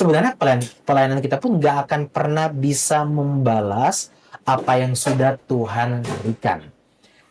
sebenarnya pelayanan kita pun nggak akan pernah bisa membalas apa yang sudah Tuhan berikan.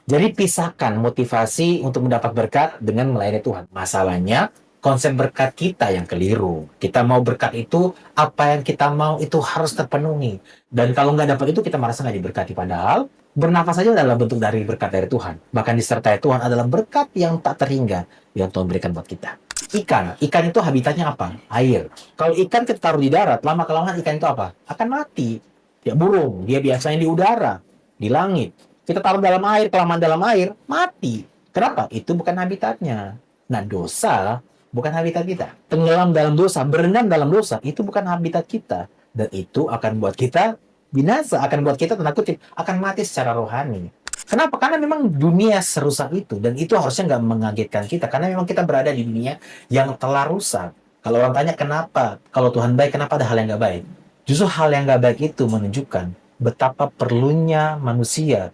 Jadi pisahkan motivasi untuk mendapat berkat dengan melayani Tuhan. Masalahnya, konsep berkat kita yang keliru. Kita mau berkat itu, apa yang kita mau itu harus terpenuhi. Dan kalau nggak dapat itu, kita merasa nggak diberkati. Padahal, bernafas saja adalah bentuk dari berkat dari Tuhan. Bahkan disertai Tuhan adalah berkat yang tak terhingga yang Tuhan berikan buat kita. Ikan itu habitatnya apa? Air. Kalau ikan kita taruh di darat, lama-kelamaan ikan itu apa? Akan mati. Ya burung, dia biasanya di udara, di langit. Kita taruh dalam air, kelamaan dalam air, mati. Kenapa? Itu bukan habitatnya. Nah, dosa bukan habitat kita. Tenggelam dalam dosa, berendam dalam dosa, itu bukan habitat kita. Dan itu akan buat kita binasa, akan buat kita tanda kutip, akan mati secara rohani. Kenapa? Karena memang dunia serusak itu. Dan itu harusnya nggak mengagetkan kita. Karena memang kita berada di dunia yang telah rusak. Kalau orang tanya kenapa, kalau Tuhan baik, kenapa ada hal yang nggak baik? Justru hal yang nggak baik itu menunjukkan betapa perlunya manusia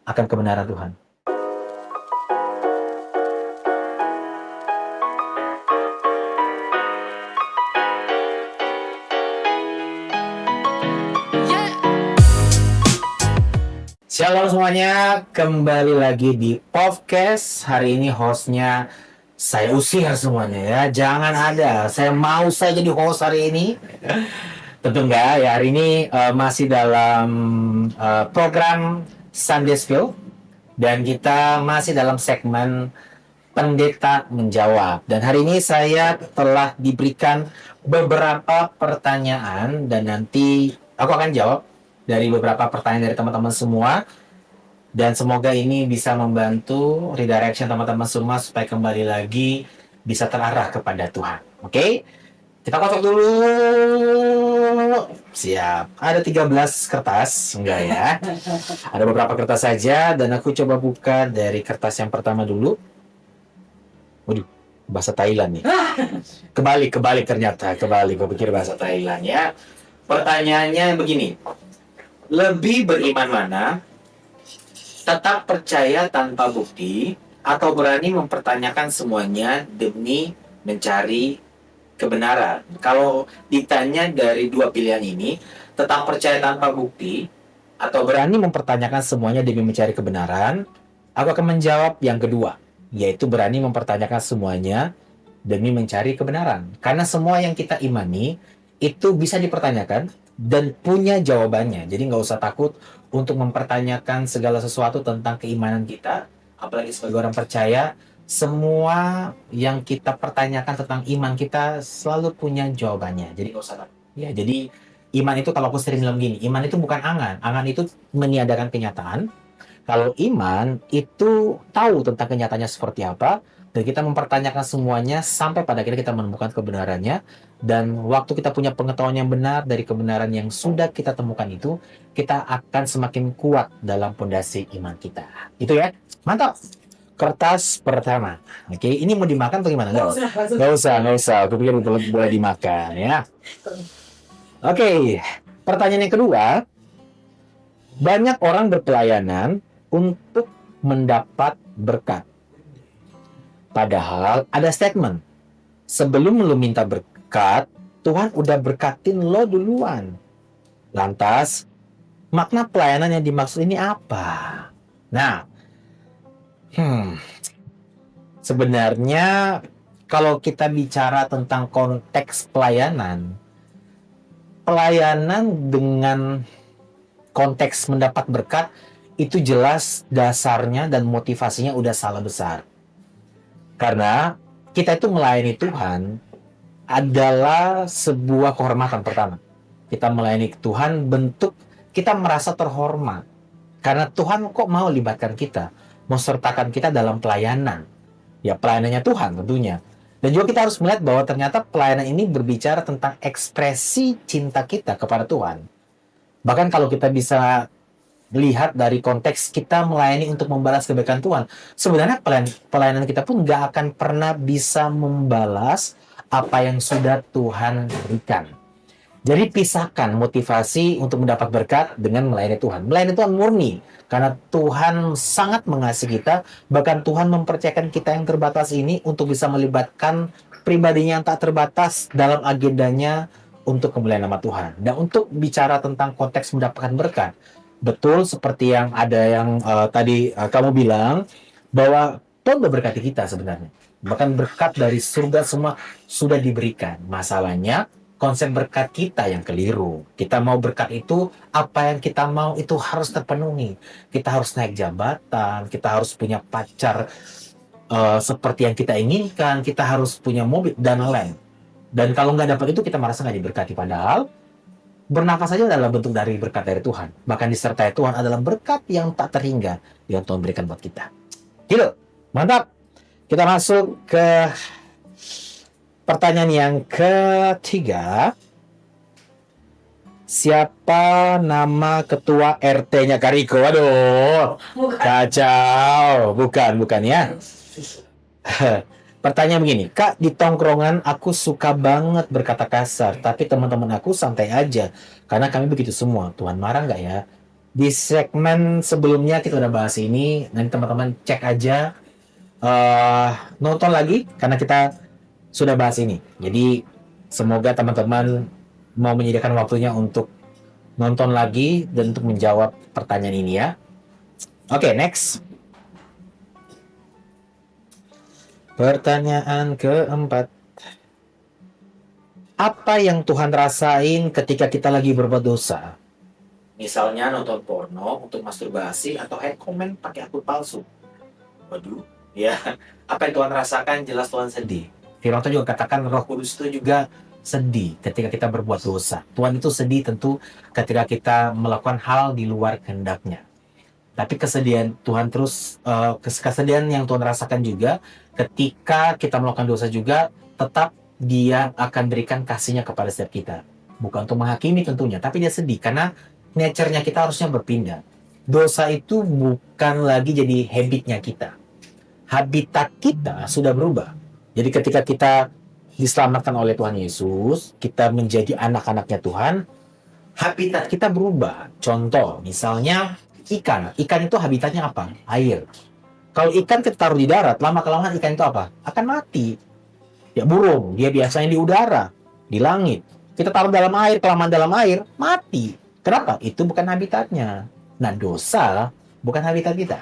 akan kebenaran Tuhan. Shalom semuanya, kembali lagi di podcast. Hari ini hostnya saya usir semuanya ya. Jangan ada, saya jadi host hari ini. Tentu enggak ya, hari ini masih dalam program Sunday School. Dan kita masih dalam segmen Pendeta Menjawab. Dan hari ini saya telah diberikan beberapa pertanyaan dan nanti aku akan jawab dari beberapa pertanyaan dari teman-teman semua. Dan semoga ini bisa membantu redirection teman-teman semua supaya kembali lagi bisa terarah kepada Tuhan. Oke? Kita kocok dulu. Siap. Ada 13 kertas. Enggak ya. Ada beberapa kertas saja dan aku coba buka dari kertas yang pertama dulu. Waduh, bahasa Thailand nih. Kebalik ternyata. Gue pikir bahasa Thailand ya. Pertanyaannya begini. Lebih beriman mana? Tetap percaya tanpa bukti atau berani mempertanyakan semuanya demi mencari kebenaran? Kalau ditanya dari dua pilihan ini, tetap percaya tanpa bukti atau berani mempertanyakan semuanya demi mencari kebenaran, aku akan menjawab yang kedua, yaitu berani mempertanyakan semuanya demi mencari kebenaran. Karena semua yang kita imani itu bisa dipertanyakan dan punya jawabannya. Jadi nggak usah takut untuk mempertanyakan segala sesuatu tentang keimanan kita. Apalagi sebagai orang percaya, semua yang kita pertanyakan tentang iman kita selalu punya jawabannya. Jadi nggak usah takut. Ya, jadi iman itu kalau aku sering bilang gini, iman itu bukan angan. Angan itu meniadakan kenyataan. Kalau iman itu tahu tentang kenyataannya seperti apa, dan kita mempertanyakan semuanya sampai pada akhirnya kita menemukan kebenarannya. Dan waktu kita punya pengetahuan yang benar dari kebenaran yang sudah kita temukan itu, kita akan semakin kuat dalam pondasi iman kita. Itu ya, mantap. Kertas pertama. Oke, ini mau dimakan atau gimana? Nggak usah. Aku pikir boleh dimakan ya. Oke, pertanyaan yang kedua. Banyak orang berpelayanan untuk mendapat berkat. Padahal ada statement, sebelum lo minta berkat, Tuhan udah berkatin lo duluan. Lantas, makna pelayanan yang dimaksud ini apa? Nah, sebenarnya kalau kita bicara tentang konteks pelayanan dengan konteks mendapat berkat, itu jelas dasarnya dan motivasinya udah salah besar. Karena kita itu melayani Tuhan adalah sebuah kehormatan pertama. Kita melayani Tuhan bentuk kita merasa terhormat. Karena Tuhan kok mau libatkan kita, mau sertakan kita dalam pelayanan. Ya pelayanannya Tuhan tentunya. Dan juga kita harus melihat bahwa ternyata pelayanan ini berbicara tentang ekspresi cinta kita kepada Tuhan. Bahkan kalau kita bisa lihat dari konteks kita melayani untuk membalas kebaikan Tuhan, sebenarnya pelayanan kita pun nggak akan pernah bisa membalas apa yang sudah Tuhan berikan. Jadi pisahkan motivasi untuk mendapat berkat dengan melayani Tuhan. Melayani Tuhan murni, karena Tuhan sangat mengasihi kita, bahkan Tuhan mempercayakan kita yang terbatas ini untuk bisa melibatkan pribadinya yang tak terbatas dalam agendanya untuk kemuliaan nama Tuhan. Dan untuk bicara tentang konteks mendapatkan berkat, betul seperti yang ada yang tadi kamu bilang, bahwa Tuhan memberkati kita sebenarnya. Bahkan berkat dari surga semua sudah diberikan. Masalahnya, konsep berkat kita yang keliru. Kita mau berkat itu, apa yang kita mau itu harus terpenuhi. Kita harus naik jabatan, kita harus punya pacar seperti yang kita inginkan, kita harus punya mobil, dan lain-lain. Dan kalau nggak dapat itu, kita merasa nggak diberkati. Padahal, bernafas saja adalah bentuk dari berkat dari Tuhan. Bahkan disertai Tuhan adalah berkat yang tak terhingga yang Tuhan berikan buat kita. Gitu, mantap. Kita masuk ke pertanyaan yang ketiga. Siapa nama ketua RT-nya Kariko? Waduh, kacau. Bukan ya. Pertanyaan begini, Kak, di tongkrongan aku suka banget berkata kasar, tapi teman-teman aku santai aja, karena kami begitu semua. Tuhan marah nggak ya? Di segmen sebelumnya kita udah bahas ini, nanti teman-teman cek aja, nonton lagi, karena kita sudah bahas ini. Jadi, semoga teman-teman mau menyediakan waktunya untuk nonton lagi dan untuk menjawab pertanyaan ini ya. Oke, next. Pertanyaan keempat. Apa yang Tuhan rasain ketika kita lagi berbuat dosa? Misalnya nonton porno untuk masturbasi atau head comment pakai akun palsu. Waduh, ya. Apa yang Tuhan rasakan jelas Tuhan sedih. Firman Tuhan juga katakan Roh Kudus itu juga sedih ketika kita berbuat dosa. Tuhan itu sedih tentu ketika kita melakukan hal di luar kehendak-Nya. Tapi kesedihan Tuhan terus, kesedihan yang Tuhan rasakan juga ketika kita melakukan dosa juga, tetap Dia akan berikan kasih-Nya kepada setiap kita. Bukan untuk menghakimi tentunya, tapi Dia sedih karena nature-nya kita harusnya berpindah. Dosa itu bukan lagi jadi habit-nya kita. Habitat kita sudah berubah. Jadi ketika kita diselamatkan oleh Tuhan Yesus, kita menjadi anak-anaknya Tuhan, habitat kita berubah. Contoh, misalnya ikan itu habitatnya apa? Air. Kalau ikan kita taruh di darat, lama-kelamaan ikan itu apa? Akan mati. Ya burung, dia biasanya di udara, di langit. Kita taruh dalam air, kelamaan dalam air, mati. Kenapa? Itu bukan habitatnya. Nah, dosa bukan habitat kita.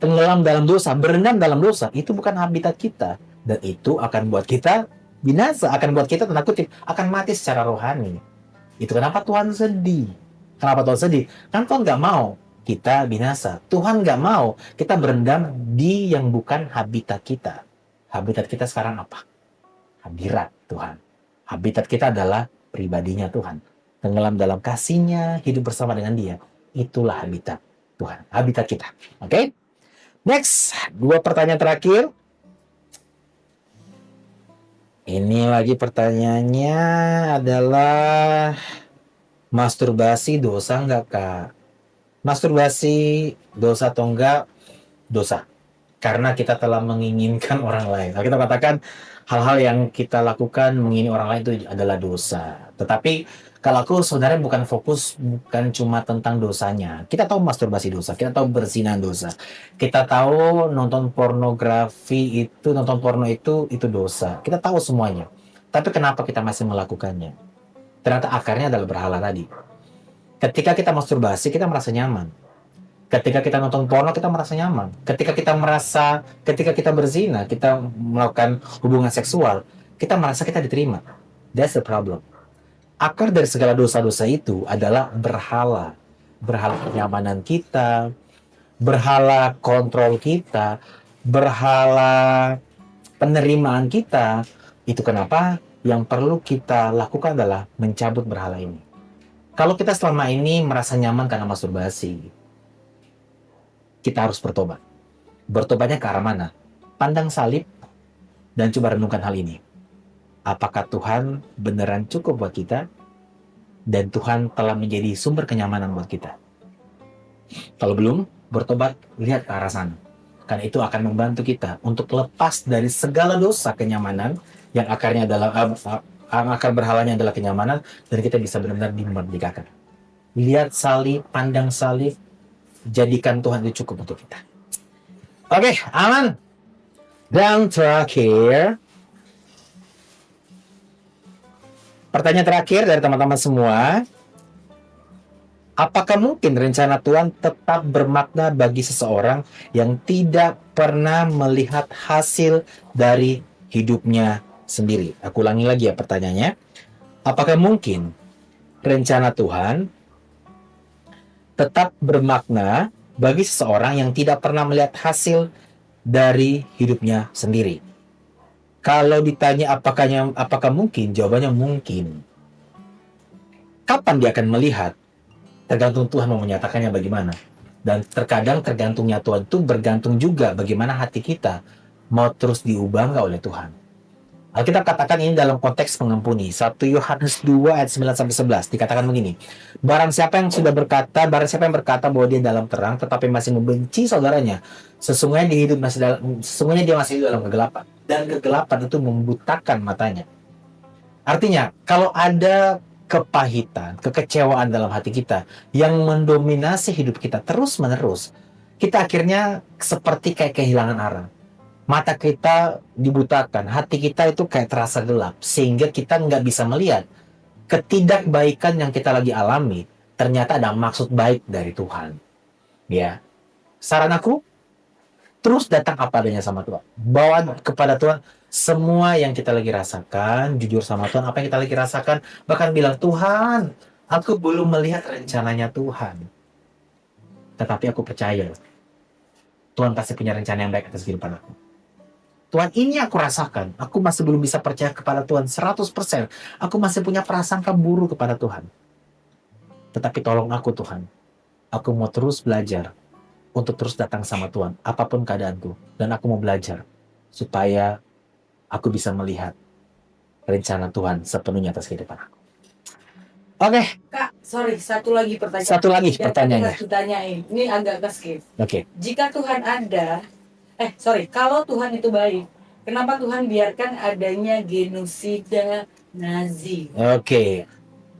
Tenggelam dalam dosa, berendam dalam dosa, itu bukan habitat kita. Dan itu akan buat kita binasa, akan buat kita tanda kutip, akan mati secara rohani. Itu kenapa Tuhan sedih. Kenapa Tuhan sedih? Kan Tuhan nggak mau kita binasa. Tuhan nggak mau kita berendam di yang bukan habitat kita. Habitat kita sekarang apa? Hadirat Tuhan. Habitat kita adalah pribadinya Tuhan. Tenggelam dalam kasih-Nya, hidup bersama dengan Dia. Itulah habitat Tuhan. Habitat kita. Oke? Next. 2 pertanyaan terakhir. Ini lagi pertanyaannya adalah, masturbasi dosa nggak, Kak? Masturbasi dosa atau enggak? Dosa. Karena kita telah menginginkan orang lain. Nah, kita katakan hal-hal yang kita lakukan mengingini orang lain itu adalah dosa. Tetapi kalau aku sebenarnya bukan cuma tentang dosanya. Kita tahu masturbasi dosa, kita tahu berzina dosa. Kita tahu nonton pornografi itu, nonton porno itu dosa. Kita tahu semuanya. Tapi kenapa kita masih melakukannya? Ternyata akarnya adalah berhala tadi. Ketika kita masturbasi, kita merasa nyaman. Ketika kita nonton porno, kita merasa nyaman. Ketika kita berzina, kita melakukan hubungan seksual, kita merasa kita diterima. That's the problem. Akar dari segala dosa-dosa itu adalah berhala. Berhala kenyamanan kita, berhala kontrol kita, berhala penerimaan kita. Itu kenapa yang perlu kita lakukan adalah mencabut berhala ini. Kalau kita selama ini merasa nyaman karena masturbasi, kita harus bertobat. Bertobatnya ke arah mana? Pandang salib dan coba renungkan hal ini. Apakah Tuhan beneran cukup buat kita? Dan Tuhan telah menjadi sumber kenyamanan buat kita. Kalau belum, bertobat, lihat ke arah sana. Karena itu akan membantu kita untuk lepas dari segala dosa kenyamanan yang akarnya adalah akar berhalanya adalah kenyamanan, dan kita bisa benar-benar dimerdekakan. Lihat salib, pandang salib, jadikan Tuhan itu cukup untuk kita. Oke, aman. Dan terakhir, Pertanyaan terakhir dari teman-teman semua, apakah mungkin rencana Tuhan tetap bermakna bagi seseorang yang tidak pernah melihat hasil dari hidupnya sendiri? Aku ulangi lagi ya pertanyaannya. Apakah mungkin rencana Tuhan tetap bermakna bagi seseorang yang tidak pernah melihat hasil dari hidupnya sendiri? Kalau ditanya apakah mungkin, jawabannya mungkin. Kapan dia akan melihat? Tergantung Tuhan mau menyatakannya bagaimana. Dan terkadang tergantungnya Tuhan itu bergantung juga bagaimana hati kita mau terus diubah nggak oleh Tuhan. Alkitab katakan ini dalam konteks mengampuni. 1 Yohanes 2 ayat 9-11 dikatakan begini. Barang siapa yang berkata bahwa dia dalam terang tetapi masih membenci saudaranya, sesungguhnya dia masih hidup dalam kegelapan. Dan kegelapan itu membutakan matanya. Artinya, kalau ada kepahitan, kekecewaan dalam hati kita yang mendominasi hidup kita terus-menerus, kita akhirnya seperti kayak kehilangan arah. Mata kita dibutakan, hati kita itu kayak terasa gelap, sehingga kita nggak bisa melihat ketidakbaikan yang kita lagi alami, ternyata ada maksud baik dari Tuhan. Ya, saran aku, terus datang apa adanya sama Tuhan. Bawa kepada Tuhan semua yang kita lagi rasakan, jujur sama Tuhan, apa yang kita lagi rasakan, bahkan bilang, Tuhan, aku belum melihat rencananya Tuhan. Tetapi aku percaya, Tuhan pasti punya rencana yang baik atas kehidupan aku. Tuhan, ini aku rasakan. Aku masih belum bisa percaya kepada Tuhan 100%. Aku masih punya prasangka buruk kepada Tuhan. Tetapi tolong aku Tuhan. Aku mau terus belajar untuk terus datang sama Tuhan, apapun keadaanku. Dan aku mau belajar supaya aku bisa melihat rencana Tuhan sepenuhnya atas kehidupan aku. Oke. Kak, sorry, satu lagi pertanyaan. Satu lagi pertanyaannya. Ditanyain. Ini agak ke-skip. Oke. Jika Tuhan ada, kalau Tuhan itu baik, kenapa Tuhan biarkan adanya genosida Nazi? Oke.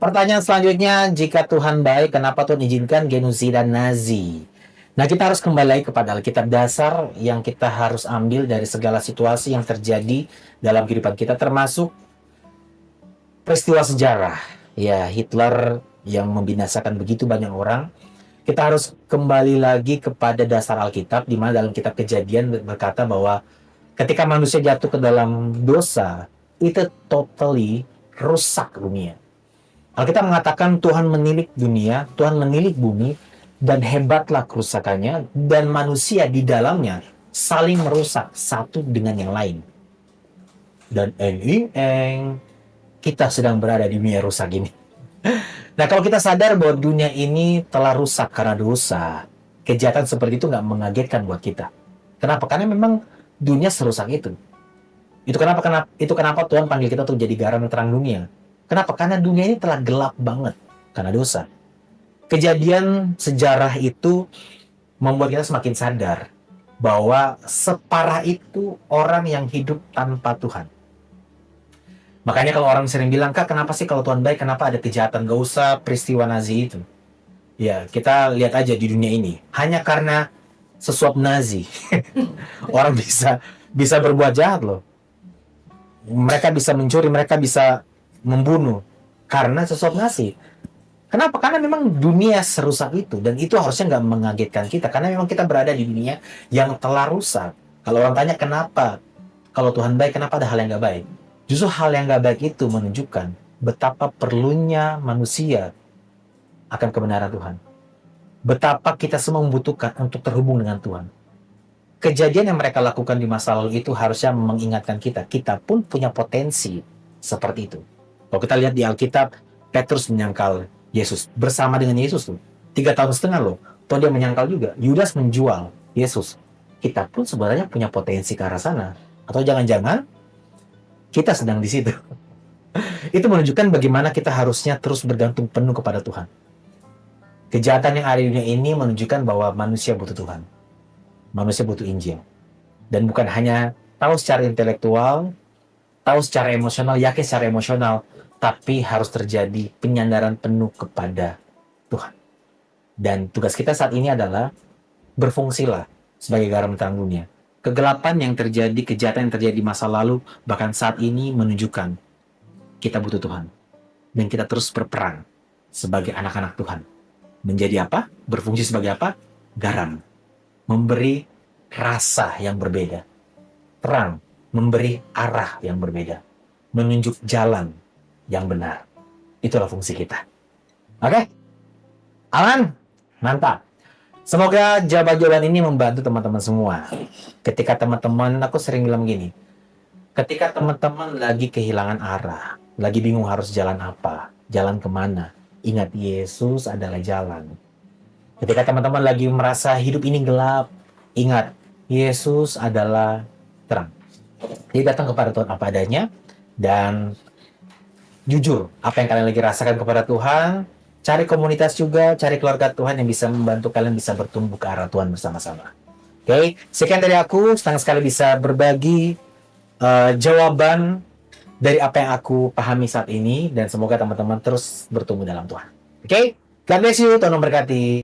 Pertanyaan selanjutnya, jika Tuhan baik, kenapa Tuhan izinkan genosida Nazi? Nah, kita harus kembali lagi kepada Alkitab dasar yang kita harus ambil dari segala situasi yang terjadi dalam kehidupan kita, termasuk peristiwa sejarah. Ya, Hitler yang membinasakan begitu banyak orang. Kita harus kembali lagi kepada dasar Alkitab, di mana dalam kitab Kejadian berkata bahwa ketika manusia jatuh ke dalam dosa, itu totally rusak dunia. Alkitab mengatakan Tuhan menilik dunia, Tuhan menilik bumi, dan hebatlah kerusakannya, dan manusia di dalamnya saling merusak satu dengan yang lain. Dan kita sedang berada di dunia rusak ini. Nah, kalau kita sadar bahwa dunia ini telah rusak karena dosa, kejahatan seperti itu nggak mengagetkan buat kita. Kenapa? Karena memang dunia serusak itu. Itu kenapa Tuhan panggil kita untuk jadi garam dan terang dunia. Kenapa? Karena dunia ini telah gelap banget karena dosa. Kejadian sejarah itu membuat kita semakin sadar bahwa separah itu orang yang hidup tanpa Tuhan. Makanya kalau orang sering bilang, Kak, kenapa sih kalau Tuhan baik, kenapa ada kejahatan? Gak usah peristiwa Nazi itu. Ya, kita lihat aja di dunia ini. Hanya karena sesuap Nazi, orang bisa berbuat jahat loh. Mereka bisa mencuri, mereka bisa membunuh karena sesuap Nazi. Kenapa? Karena memang dunia serusak itu. Dan itu harusnya nggak mengagetkan kita. Karena memang kita berada di dunia yang telah rusak. Kalau orang tanya kenapa, kalau Tuhan baik, kenapa ada hal yang nggak baik? Justru hal yang nggak baik itu menunjukkan betapa perlunya manusia akan kebenaran Tuhan. Betapa kita semua membutuhkan untuk terhubung dengan Tuhan. Kejadian yang mereka lakukan di masa lalu itu harusnya mengingatkan kita pun punya potensi seperti itu. Kalau kita lihat di Alkitab, Petrus menyangkal Yesus bersama dengan Yesus tuh 3,5 tahun loh. Toh dia menyangkal juga. Yudas menjual Yesus. Kita pun sebenarnya punya potensi ke arah sana. Atau jangan-jangan kita sedang di situ. Itu menunjukkan bagaimana kita harusnya terus bergantung penuh kepada Tuhan. Kejahatan yang ada di dunia ini menunjukkan bahwa manusia butuh Tuhan. Manusia butuh Injil. Dan bukan hanya tahu secara intelektual, tahu secara emosional, yakin secara emosional, tapi harus terjadi penyandaran penuh kepada Tuhan. Dan tugas kita saat ini adalah berfungsilah sebagai garam terang dunia. Kegelapan yang terjadi, kejahatan yang terjadi di masa lalu, bahkan saat ini menunjukkan kita butuh Tuhan. dan kita terus berperan sebagai anak-anak Tuhan. Menjadi apa? Berfungsi sebagai apa? Garam. Memberi rasa yang berbeda. Terang. Memberi arah yang berbeda. Menunjuk jalan yang benar. Itulah fungsi kita. Oke? Aman? Mantap. Semoga jawaban-jawaban ini membantu teman-teman semua. Ketika teman-teman, aku sering bilang gini, ketika teman-teman lagi kehilangan arah, lagi bingung harus jalan apa, jalan kemana, ingat Yesus adalah jalan. Ketika teman-teman lagi merasa hidup ini gelap, ingat Yesus adalah terang. Jadi datang kepada Tuhan apa adanya, dan jujur apa yang kalian lagi rasakan kepada Tuhan. Cari komunitas juga, cari keluarga Tuhan yang bisa membantu kalian bisa bertumbuh ke arah Tuhan bersama-sama. Oke, sekian dari aku. Senang sekali bisa berbagi jawaban dari apa yang aku pahami saat ini. Dan semoga teman-teman terus bertumbuh dalam Tuhan. Oke, God bless you, Tuhan memberkati.